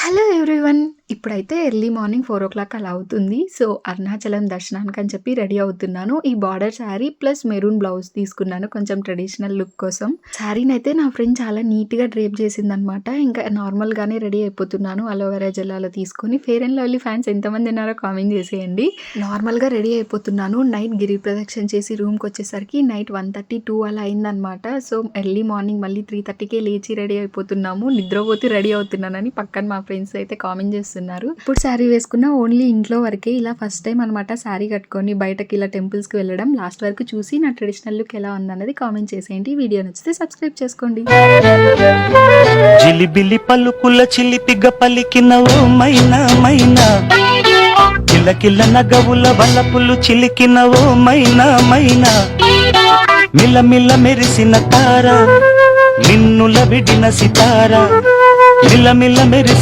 Hello everyone. ఇప్పుడైతే early morning 4:00 అలా అవుతుంది. సో, అరుణాచలం దర్శనానికని చెప్పి రెడీ అవుతున్నాను. ఈ border sari plus maroon blouse తీసుకున్నాను కొంచెం ట్రెడిషనల్ లుక్ కోసం. శారీనైతే నా ఫ్రెండ్ చాలా నీట్‌గా డ్రేప్ చేసిందనమాట. ఇంకా నార్మల్‌గానే రెడీ అయిపోతున్నాను. అలోవెరా జెల్ అలా తీసుకొని ఫెయిర్ అండ్ లవ్లీ ఫ్యాన్స్ ఎంతమంది ఉన్నారో కామెంట్ చేసేయండి. నార్మల్‌గా రెడీ అయిపోతున్నాను. నైట్ గిరి ప్రదక్షిణ చేసి రూమ్‌కొచ్చేసరికి నైట్ 1:30, 2 అలా అయిందనమాట. సో, ఎర్లీ మార్నింగ్ మళ్ళీ 3:30కే లేచి రెడీ అయిపోతున్నాము. నిద్రపోతూ రెడీ అవుతున్నానని పక్కన మా ఫ్రెండ్స్ అయితే కామెంట్ చేస్తున్నారు. ఇప్పుడు శారీ వేసుకున్న ఓన్లీ ఇంట్లో వరకే. ఇలా ఫస్ట్ టైం అనమాట శారీ కట్టుకొని బయటకి ఇలా టెంపుల్స్‌కి వెళ్ళడం. లాస్ట్ వరకు చూసి నా ట్రెడిషనల్ లుక్ ఎలా ఉందన్నది కామెంట్ చేసేయండి. వీడియో నచ్చితే సబ్స్క్రైబ్ చేసుకోండి. జిలిబిలి పలుకుల చిలిపిగ పలికిన ఓ మైనా మైనా, కిలకిల నగవుల వలపులు చిలికిన ఓ మైనా మైనా, మిలమిల మెరిసిన తార, నిన్నుల విడిన సితార, మిలమిల మెరిసి